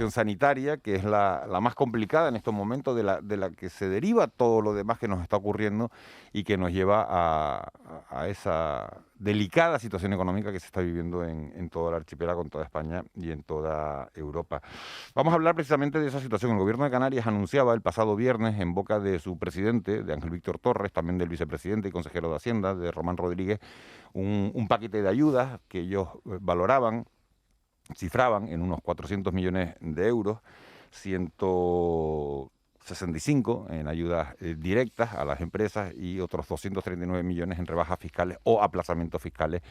situación sanitaria, que es la más complicada en estos momentos, de la que se deriva todo lo demás que nos está ocurriendo y que nos lleva a esa delicada situación económica que se está viviendo en todo el archipiélago, en toda España y en toda Europa. Vamos a hablar precisamente de esa situación. El Gobierno de Canarias anunciaba el pasado viernes, en boca de su presidente, de Ángel Víctor Torres, también del vicepresidente y consejero de Hacienda, de Román Rodríguez, un paquete de ayudas que ellos valoraban, cifraban en unos 400 millones de euros, 165 en ayudas directas a las empresas y otros 239 millones en rebajas fiscales o aplazamientos fiscales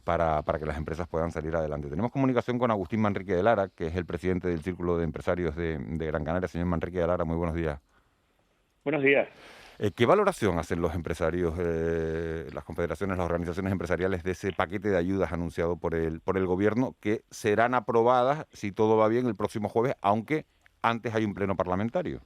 para que las empresas puedan salir adelante. Tenemos comunicación con Agustín Manrique de Lara, que es el presidente del Círculo de Empresarios de Gran Canaria. Señor Manrique de Lara, muy buenos días. Buenos días. ¿Qué valoración hacen los empresarios, las confederaciones, las organizaciones empresariales de ese paquete de ayudas anunciado por el gobierno, que serán aprobadas, si todo va bien, el próximo jueves, aunque antes hay un pleno parlamentario?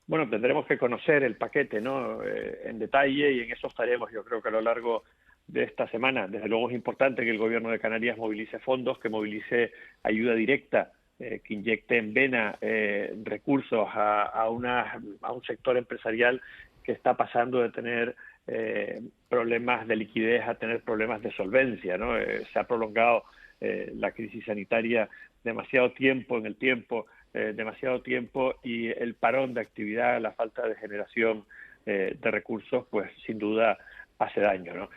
Bueno, tendremos que conocer el paquete, ¿no? En detalle, y en eso estaremos, yo creo que a lo largo de esta semana. Desde luego es importante que el Gobierno de Canarias movilice fondos, que movilice ayuda directa, que inyecte en vena recursos a un sector empresarial que está pasando de tener problemas de liquidez a tener problemas de solvencia, ¿no? Se ha prolongado la crisis sanitaria demasiado tiempo en el tiempo, demasiado tiempo, y el parón de actividad, la falta de generación de recursos, pues sin duda hace daño, ¿no?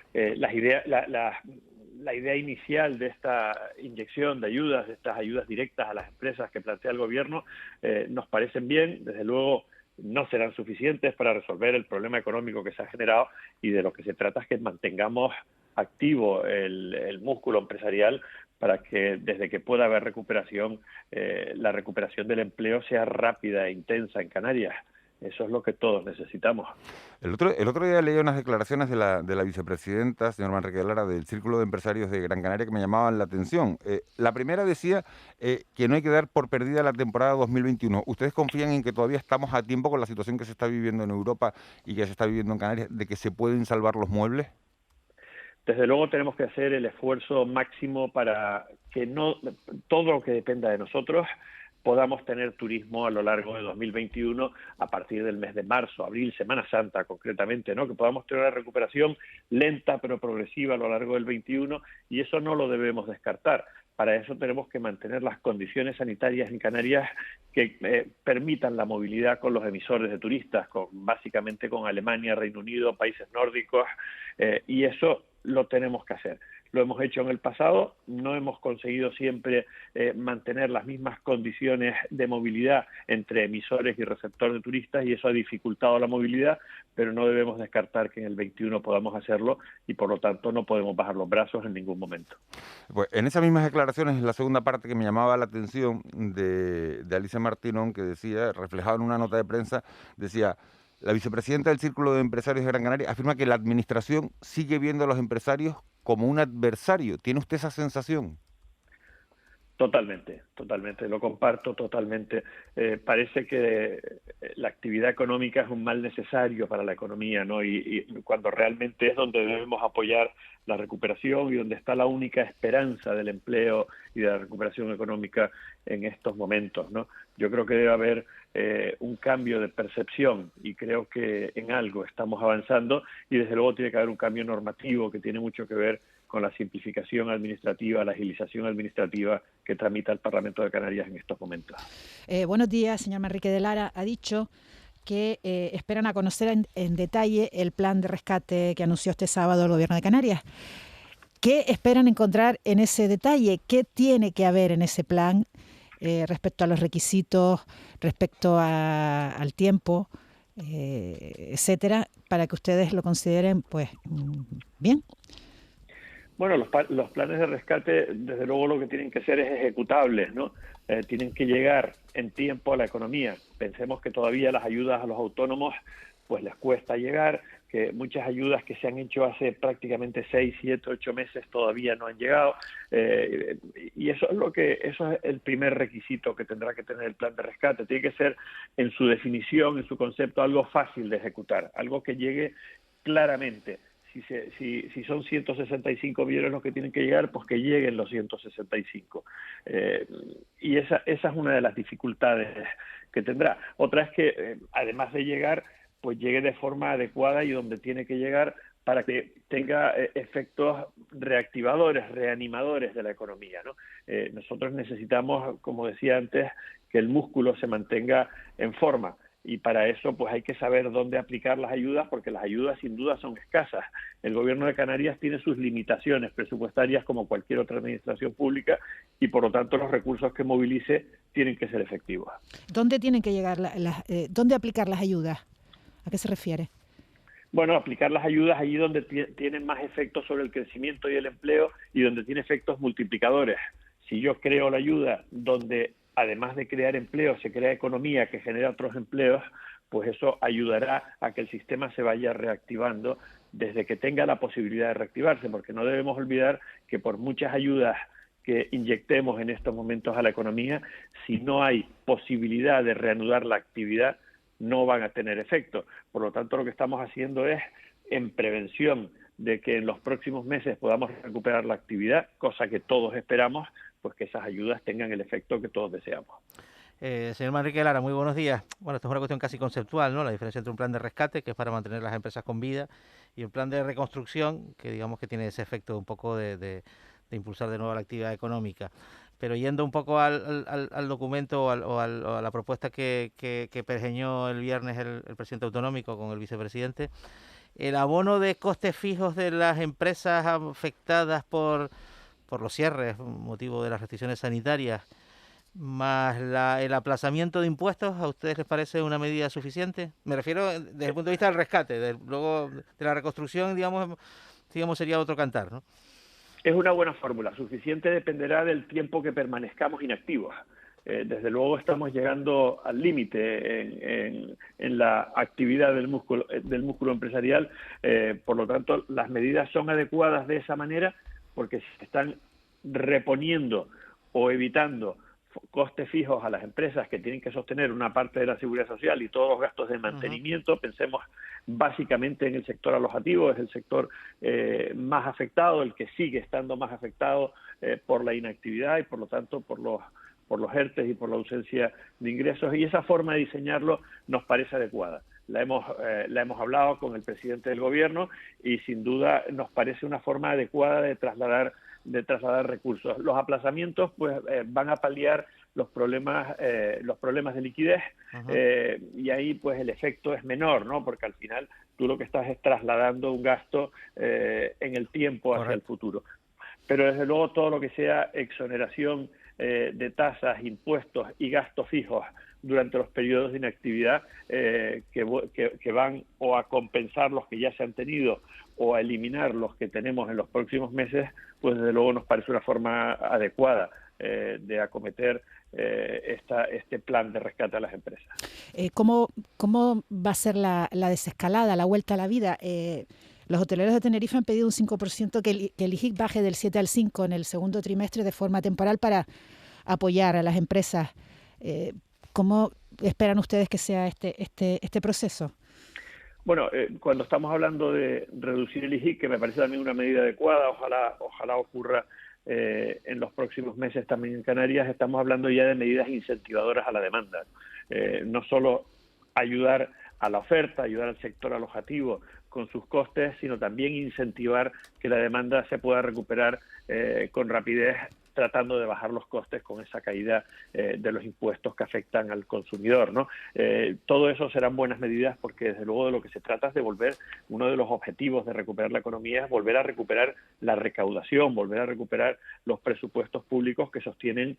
La idea inicial de esta inyección de ayudas, de estas ayudas directas a las empresas que plantea el gobierno, nos parecen bien. Desde luego no serán suficientes para resolver el problema económico que se ha generado, y de lo que se trata es que mantengamos activo el músculo empresarial para que desde que pueda haber recuperación, la recuperación del empleo sea rápida e intensa en Canarias. Eso es lo que todos necesitamos. El otro día leí unas declaraciones de la vicepresidenta, señor Manrique de Lara, del Círculo de Empresarios de Gran Canaria, que me llamaban la atención. La primera decía que no hay que dar por perdida la temporada 2021. ¿Ustedes confían en que todavía estamos a tiempo con la situación que se está viviendo en Europa y que se está viviendo en Canarias, de que se pueden salvar los muebles? Desde luego tenemos que hacer el esfuerzo máximo para que no todo lo que dependa de nosotros podamos tener turismo a lo largo de 2021, a partir del mes de marzo, abril, Semana Santa concretamente, ¿no? Que podamos tener una recuperación lenta pero progresiva a lo largo del 21, y eso no lo debemos descartar. Para eso tenemos que mantener las condiciones sanitarias en Canarias que permitan la movilidad con los emisores de turistas, básicamente con Alemania, Reino Unido, países nórdicos, y eso lo tenemos que hacer. Lo hemos hecho en el pasado, no hemos conseguido siempre mantener las mismas condiciones de movilidad entre emisores y receptores de turistas, y eso ha dificultado la movilidad, pero no debemos descartar que en el 21 podamos hacerlo, y por lo tanto no podemos bajar los brazos en ningún momento. Pues en esas mismas declaraciones, en la segunda parte que me llamaba la atención de Alicia Martínez, que decía, reflejado en una nota de prensa, decía: la vicepresidenta del Círculo de Empresarios de Gran Canaria afirma que la administración sigue viendo a los empresarios como un adversario. ¿Tiene usted esa sensación? Totalmente, totalmente, lo comparto totalmente. Parece que la actividad económica es un mal necesario para la economía, ¿no? Y cuando realmente es donde debemos apoyar la recuperación y donde está la única esperanza del empleo y de la recuperación económica en estos momentos, ¿no? Yo creo que debe haber un cambio de percepción, y creo que en algo estamos avanzando, y desde luego tiene que haber un cambio normativo que tiene mucho que ver con la simplificación administrativa, la agilización administrativa que tramita el Parlamento de Canarias en estos momentos. Buenos días, señor Manrique de Lara. Ha dicho que esperan a conocer en detalle el plan de rescate que anunció este sábado el Gobierno de Canarias. ¿Qué esperan encontrar en ese detalle? ¿Qué tiene que haber en ese plan respecto a los requisitos, respecto al tiempo, etcétera, para que ustedes lo consideren, pues, bien? Bueno, los planes de rescate, desde luego, lo que tienen que ser es ejecutables, ¿no? Tienen que llegar en tiempo a la economía. Pensemos que todavía las ayudas a los autónomos pues les cuesta llegar, que muchas ayudas que se han hecho hace prácticamente 6, 7, 8 meses todavía no han llegado, y eso es el primer requisito que tendrá que tener el plan de rescate. Tiene que ser, en su definición, en su concepto, algo fácil de ejecutar, algo que llegue claramente, Si son 165 millones los que tienen que llegar, pues que lleguen los 165. Y esa es una de las dificultades que tendrá. Otra es que, además de llegar, pues llegue de forma adecuada y donde tiene que llegar para que tenga efectos reactivadores, reanimadores de la economía, ¿no? Nosotros necesitamos, como decía antes, que el músculo se mantenga en forma. Y para eso pues hay que saber dónde aplicar las ayudas, porque las ayudas sin duda son escasas. El gobierno de Canarias tiene sus limitaciones presupuestarias como cualquier otra administración pública y por lo tanto los recursos que movilice tienen que ser efectivos. ¿Dónde tienen que llegar dónde aplicar las ayudas? ¿A qué se refiere? Bueno, aplicar las ayudas allí donde tienen más efectos sobre el crecimiento y el empleo y donde tiene efectos multiplicadores. Si yo creo la ayuda donde además de crear empleo, se crea economía que genera otros empleos, pues eso ayudará a que el sistema se vaya reactivando desde que tenga la posibilidad de reactivarse, porque no debemos olvidar que por muchas ayudas que inyectemos en estos momentos a la economía, si no hay posibilidad de reanudar la actividad, no van a tener efecto. Por lo tanto, lo que estamos haciendo es, en prevención de que en los próximos meses podamos recuperar la actividad, cosa que todos esperamos, pues que esas ayudas tengan el efecto que todos deseamos. Señor Manrique de Lara, muy buenos días. Bueno, esto es una cuestión casi conceptual, ¿no? La diferencia entre un plan de rescate, que es para mantener las empresas con vida, y un plan de reconstrucción, que digamos que tiene ese efecto un poco de impulsar de nuevo la actividad económica. Pero yendo un poco al documento o a la propuesta que pergeñó el viernes el presidente autonómico con el vicepresidente, el abono de costes fijos de las empresas afectadas por los cierres, motivo de las restricciones sanitarias, más el aplazamiento de impuestos, ¿a ustedes les parece una medida suficiente? Me refiero desde el punto de vista del rescate, luego de la reconstrucción, digamos sería otro cantar, ¿no? Es una buena fórmula. Suficiente dependerá del tiempo que permanezcamos inactivos. Desde luego estamos llegando al límite en la actividad del músculo empresarial. Por lo tanto, las medidas son adecuadas de esa manera porque se están reponiendo o evitando costes fijos a las empresas que tienen que sostener una parte de la seguridad social y todos los gastos de mantenimiento. Pensemos básicamente en el sector alojativo, es el sector más afectado, el que sigue estando más afectado por la inactividad y por lo tanto por los ERTES y por la ausencia de ingresos, y esa forma de diseñarlo nos parece adecuada. La hemos hablado con el presidente del gobierno y sin duda nos parece una forma adecuada de trasladar recursos. Los aplazamientos pues van a paliar los problemas de liquidez y ahí pues el efecto es menor, ¿no? Porque al final tú lo que estás es trasladando un gasto en el tiempo hacia el futuro. Pero desde luego todo lo que sea exoneración de tasas, impuestos y gastos fijos durante los periodos de inactividad que van o a compensar los que ya se han tenido o a eliminar los que tenemos en los próximos meses, pues desde luego nos parece una forma adecuada de acometer este plan de rescate a las empresas. ¿Cómo va a ser la desescalada, la vuelta a la vida? Los hoteleros de Tenerife han pedido un 5% que el IGIC baje del 7 al 5 en el segundo trimestre de forma temporal para apoyar a las empresas. ¿Cómo esperan ustedes que sea este proceso? Bueno, cuando estamos hablando de reducir el IGIC, que me parece también una medida adecuada, ojalá ocurra en los próximos meses también en Canarias, estamos hablando ya de medidas incentivadoras a la demanda. No solo ayudar a la oferta, ayudar al sector alojativo con sus costes, sino también incentivar que la demanda se pueda recuperar con rapidez, tratando de bajar los costes con esa caída de los impuestos que afectan al consumidor, ¿no? Todo eso serán buenas medidas porque desde luego de lo que se trata es de volver, uno de los objetivos de recuperar la economía es volver a recuperar la volver a recuperar los presupuestos públicos que sostienen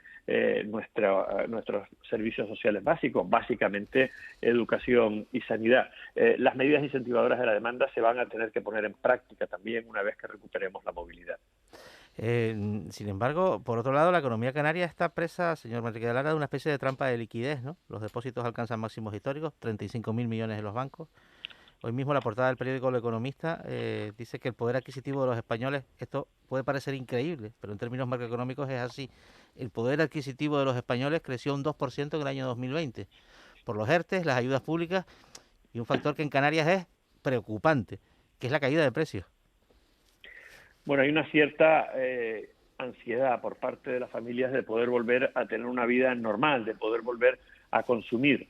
nuestros servicios sociales básicos, básicamente educación y sanidad. Las medidas incentivadoras de la demanda se van a tener que poner en práctica también una vez que recuperemos la movilidad. Sin embargo, por otro lado, la economía canaria está presa, señor Manrique de Lara, de una especie de trampa de liquidez, ¿no? Los depósitos alcanzan máximos históricos, 35.000 millones en los bancos. Hoy mismo la portada del periódico El Economista dice que el poder adquisitivo de los españoles, esto puede parecer increíble, pero en términos macroeconómicos es así. El poder adquisitivo de los españoles creció un 2% en el año 2020, por los ERTES, las ayudas públicas y un factor que en Canarias es preocupante, que es la caída de precios. Bueno, hay una cierta ansiedad por parte de las familias de poder volver a tener una vida normal, de poder volver a consumir.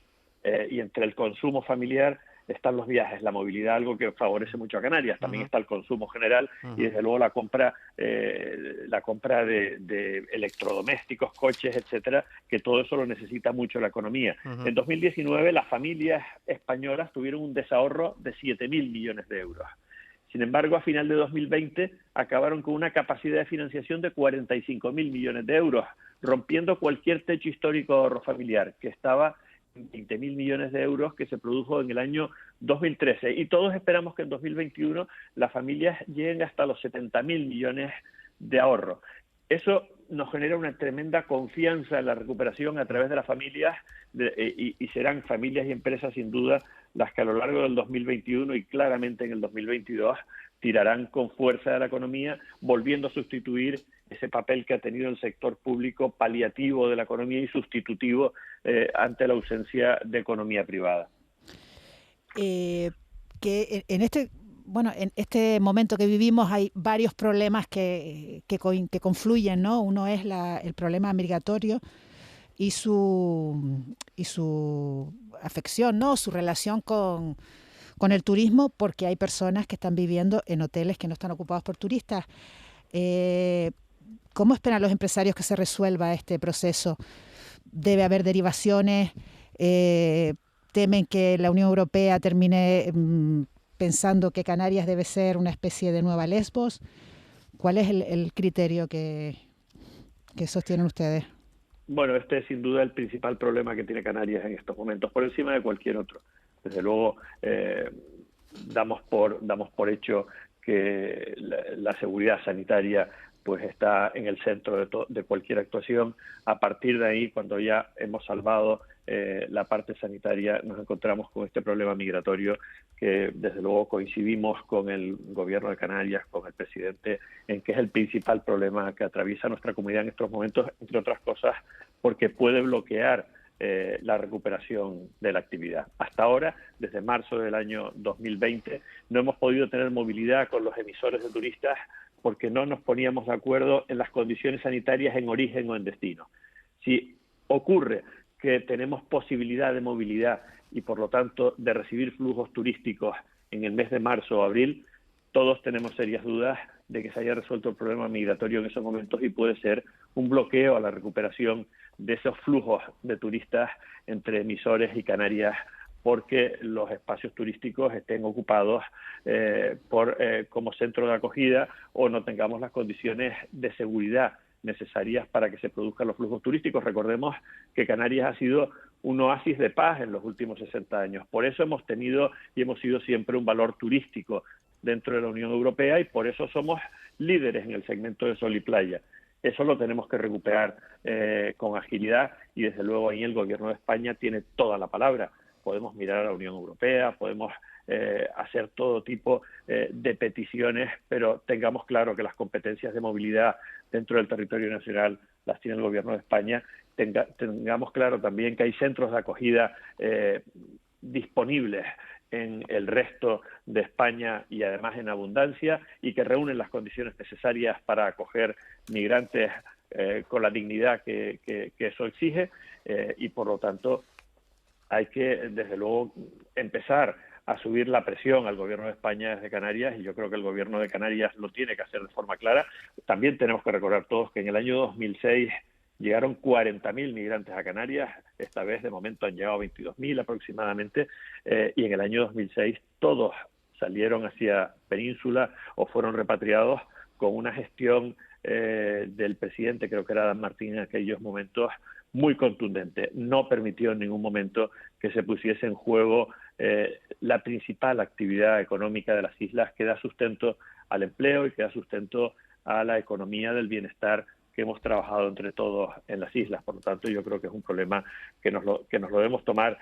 Y entre el consumo familiar están los viajes, la movilidad, algo que favorece mucho a Canarias. También está el consumo general y desde luego la compra de electrodomésticos, coches, etcétera, que todo eso lo necesita mucho la economía. En 2019 las familias españolas tuvieron un desahorro de 7.000 millones de euros. Sin embargo, a final de 2020 acabaron con una capacidad de financiación de 45.000 millones de euros, rompiendo cualquier techo histórico de ahorro familiar, que estaba 20.000 millones de euros que se produjo en el año 2013. Y todos esperamos que en 2021 las familias lleguen hasta los 70.000 millones de ahorro. Eso nos genera una tremenda confianza en la recuperación a través de las familias y serán familias y empresas sin duda las que a lo largo del 2021 y claramente en el 2022 tirarán con fuerza de la economía, volviendo a sustituir ese papel que ha tenido el sector público paliativo de la economía y sustitutivo ante la ausencia de economía privada. Que en este momento que vivimos hay varios problemas que confluyen, ¿no? Uno es el problema migratorio y su afección, ¿no? Su relación con el turismo, porque hay personas que están viviendo en hoteles que no están ocupados por turistas. ¿Cómo esperan los empresarios que se resuelva este proceso? ¿Debe haber derivaciones? ¿Temen que la Unión Europea termine pensando que Canarias debe ser una especie de nueva Lesbos? ¿Cuál es el criterio que sostienen ustedes? Bueno, este es sin duda el principal problema que tiene Canarias en estos momentos, por encima de cualquier otro. Desde luego, damos por hecho que la seguridad sanitaria pues está en el centro de cualquier actuación. A partir de ahí, cuando ya hemos salvado la parte sanitaria, nos encontramos con este problema migratorio que desde luego coincidimos con el gobierno de Canarias, con el presidente, en que es el principal problema que atraviesa nuestra comunidad en estos momentos, entre otras cosas, porque puede bloquear la recuperación de la actividad. Hasta ahora, desde marzo del año 2020, no hemos podido tener movilidad con los emisores de turistas porque no nos poníamos de acuerdo en las condiciones sanitarias en origen o en destino. Si ocurre que tenemos posibilidad de movilidad y, por lo tanto, de recibir flujos turísticos en el mes de marzo o abril, todos tenemos serias dudas de que se haya resuelto el problema migratorio en esos momentos y puede ser un bloqueo a la recuperación de esos flujos de turistas entre emisores y Canarias, porque los espacios turísticos estén ocupados como centro de acogida o no tengamos las condiciones de seguridad necesarias para que se produzcan los flujos turísticos. Recordemos que Canarias ha sido un oasis de paz en los últimos 60 años. Por eso hemos tenido y hemos sido siempre un valor turístico dentro de la Unión Europea y por eso somos líderes en el segmento de sol y playa. Eso lo tenemos que recuperar con agilidad y desde luego ahí el Gobierno de España tiene toda la palabra. Podemos mirar a la Unión Europea, podemos hacer todo tipo de peticiones, pero tengamos claro que las competencias de movilidad dentro del territorio nacional las tiene el Gobierno de España. Tengamos claro también que hay centros de acogida disponibles en el resto de España y además en abundancia y que reúnen las condiciones necesarias para acoger migrantes con la dignidad que eso exige y por lo tanto hay que desde luego empezar a subir la presión al Gobierno de España desde Canarias y yo creo que el Gobierno de Canarias lo tiene que hacer de forma clara. También tenemos que recordar todos que en el año 2006 llegaron 40.000 migrantes a Canarias, esta vez de momento han llegado 22.000 aproximadamente, y en el año 2006 todos salieron hacia Península o fueron repatriados con una gestión del presidente, creo que era Dan Martín en aquellos momentos, muy contundente. No permitió en ningún momento que se pusiese en juego la principal actividad económica de las islas que da sustento al empleo y que da sustento a la economía del bienestar que hemos trabajado entre todos en las islas. Por lo tanto, yo creo que es un problema que nos lo debemos tomar,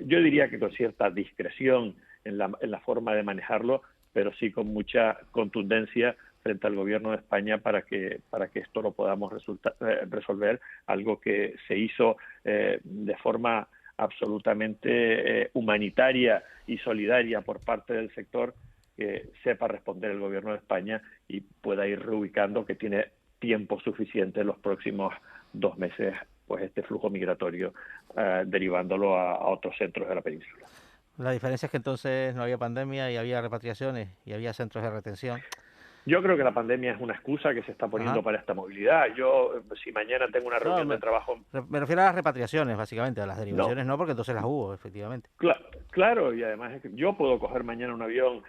yo diría que con cierta discreción en la forma de manejarlo, pero sí con mucha contundencia frente al Gobierno de España para que esto lo podamos resolver, algo que se hizo de forma absolutamente humanitaria y solidaria por parte del sector, que sepa responder el gobierno de España y pueda ir reubicando, que tiene tiempo suficiente en los próximos 2 meses, pues este flujo migratorio, derivándolo a otros centros de la península. La diferencia es que entonces no había pandemia y había repatriaciones y había centros de retención. Yo creo que la pandemia es una excusa que se está poniendo para esta movilidad. Yo, si mañana tengo una reunión de trabajo... Me refiero a las repatriaciones, básicamente, a las derivaciones no, porque entonces las hubo, efectivamente. Claro, y además es que yo puedo coger mañana un avión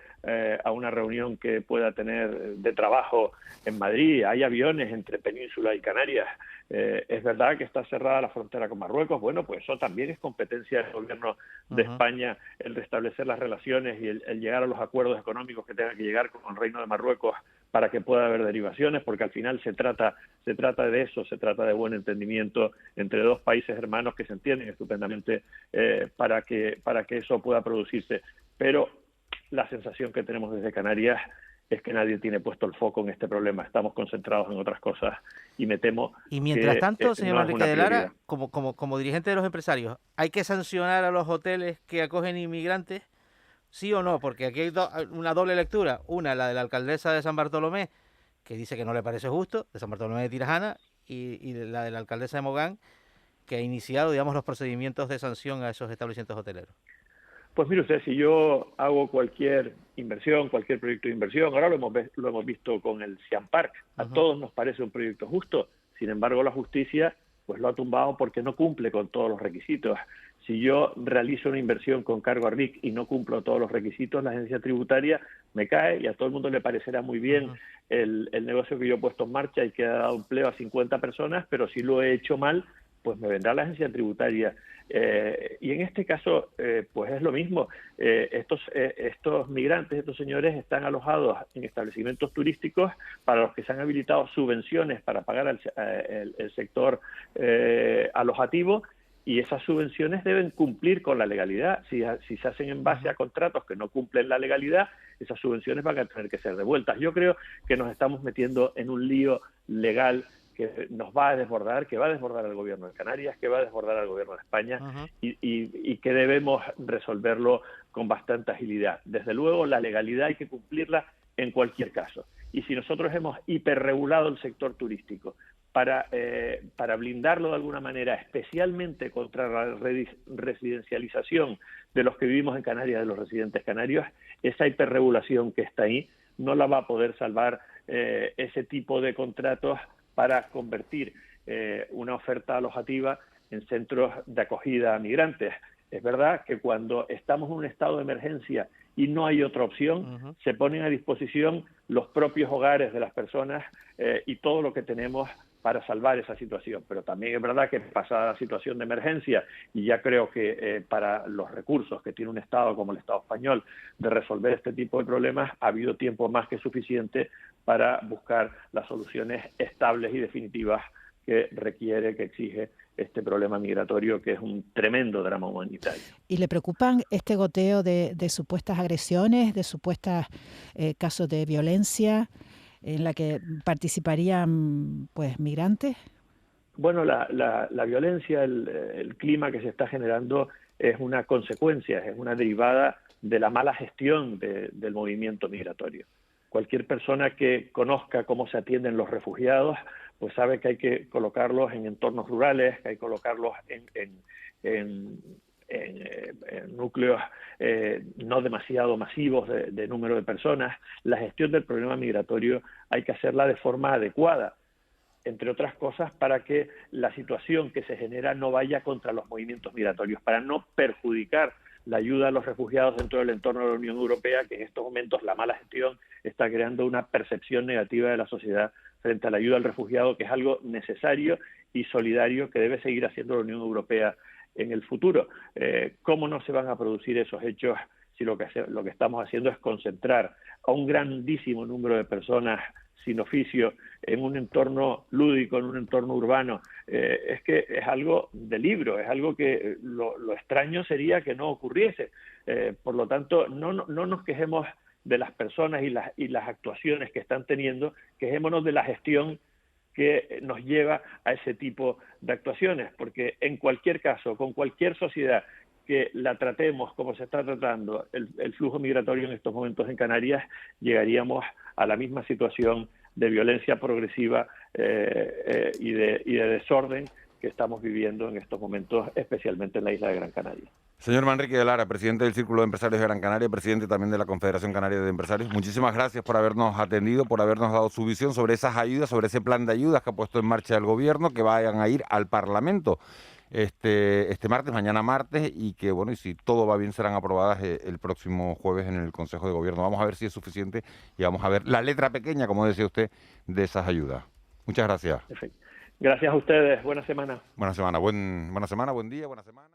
a una reunión que pueda tener de trabajo en Madrid. Hay aviones entre Península y Canarias. Es verdad que está cerrada la frontera con Marruecos. Bueno, pues eso también es competencia del gobierno de España, el restablecer las relaciones y el llegar a los acuerdos económicos que tengan que llegar con el Reino de Marruecos para que pueda haber derivaciones, porque al final se trata de eso, se trata de buen entendimiento entre dos países hermanos que se entienden estupendamente para que eso pueda producirse. Pero la sensación que tenemos desde Canarias es que nadie tiene puesto el foco en este problema. Estamos concentrados en otras cosas y me temo y mientras que tanto, señor no Manrique de Lara, como dirigente de los empresarios, ¿hay que sancionar a los hoteles que acogen inmigrantes? ¿Sí o no? Porque aquí hay una doble lectura. Una, la de la alcaldesa de San Bartolomé, que dice que no le parece justo, de San Bartolomé de Tirajana, y la de la alcaldesa de Mogán, que ha iniciado, digamos, los procedimientos de sanción a esos establecimientos hoteleros. Pues mire usted, si yo hago cualquier inversión, cualquier proyecto de inversión, ahora lo hemos visto con el Siam Park, a todos nos parece un proyecto justo, sin embargo la justicia pues lo ha tumbado porque no cumple con todos los requisitos. Si yo realizo una inversión con cargo a RIC y no cumplo todos los requisitos, la agencia tributaria me cae y a todo el mundo le parecerá muy bien el negocio que yo he puesto en marcha y que ha dado empleo a 50 personas, pero si lo he hecho mal, pues me vendrá la agencia tributaria. Y en este caso, pues es lo mismo. Estos migrantes, estos señores, están alojados en establecimientos turísticos para los que se han habilitado subvenciones para pagar el sector alojativo, y esas subvenciones deben cumplir con la legalidad. Si se hacen en base a contratos que no cumplen la legalidad, esas subvenciones van a tener que ser devueltas. Yo creo que nos estamos metiendo en un lío legal que nos va a desbordar, que va a desbordar al gobierno de Canarias, que va a desbordar al gobierno de España, y que debemos resolverlo con bastante agilidad. Desde luego, la legalidad hay que cumplirla en cualquier caso. Y si nosotros hemos hiperregulado el sector turístico para blindarlo de alguna manera, especialmente contra la residencialización de los que vivimos en Canarias, de los residentes canarios, esa hiperregulación que está ahí no la va a poder salvar ese tipo de contratos para convertir una oferta alojativa en centros de acogida a migrantes. Es verdad que cuando estamos en un estado de emergencia y no hay otra opción, se ponen a disposición los propios hogares de las personas y todo lo que tenemos para salvar esa situación. Pero también es verdad que pasada la situación de emergencia, y ya creo que para los recursos que tiene un Estado como el Estado español de resolver este tipo de problemas, ha habido tiempo más que suficiente para buscar las soluciones estables y definitivas que requiere, que exige este problema migratorio, que es un tremendo drama humanitario. ¿Y le preocupan este goteo de supuestas agresiones, de supuestos casos de violencia en la que participarían pues migrantes? Bueno, la violencia, el clima que se está generando es una consecuencia, es una derivada de la mala gestión del movimiento migratorio. Cualquier persona que conozca cómo se atienden los refugiados, pues sabe que hay que colocarlos en entornos rurales, que hay que colocarlos en núcleos no demasiado masivos de número de personas. La gestión del problema migratorio hay que hacerla de forma adecuada, entre otras cosas, para que la situación que se genera no vaya contra los movimientos migratorios, para no perjudicar la ayuda a los refugiados dentro del entorno de la Unión Europea, que en estos momentos la mala gestión está creando una percepción negativa de la sociedad frente a la ayuda al refugiado, que es algo necesario y solidario que debe seguir haciendo la Unión Europea en el futuro. ¿Cómo no se van a producir esos hechos si lo que estamos haciendo es concentrar a un grandísimo número de personas sin oficio en un entorno lúdico, en un entorno urbano? Es que es algo de libro, es algo que lo extraño sería que no ocurriese. Por lo tanto, no nos quejemos de las personas y las actuaciones que están teniendo, quejémonos de la gestión que nos lleva a ese tipo de actuaciones, porque en cualquier caso, con cualquier sociedad que la tratemos como se está tratando el flujo migratorio en estos momentos en Canarias, llegaríamos a la misma situación de violencia progresiva y de desorden que estamos viviendo en estos momentos, especialmente en la isla de Gran Canaria. Señor Manrique de Lara, presidente del Círculo de Empresarios de Gran Canaria, presidente también de la Confederación Canaria de Empresarios, muchísimas gracias por habernos atendido, por habernos dado su visión sobre esas ayudas, sobre ese plan de ayudas que ha puesto en marcha el gobierno, que vayan a ir al Parlamento este martes, mañana martes, y que, bueno, y si todo va bien, serán aprobadas el próximo jueves en el Consejo de Gobierno. Vamos a ver si es suficiente y vamos a ver la letra pequeña, como decía usted, de esas ayudas. Muchas gracias. Perfecto. Gracias a ustedes. Buena semana. Buena semana, buen día, buena semana.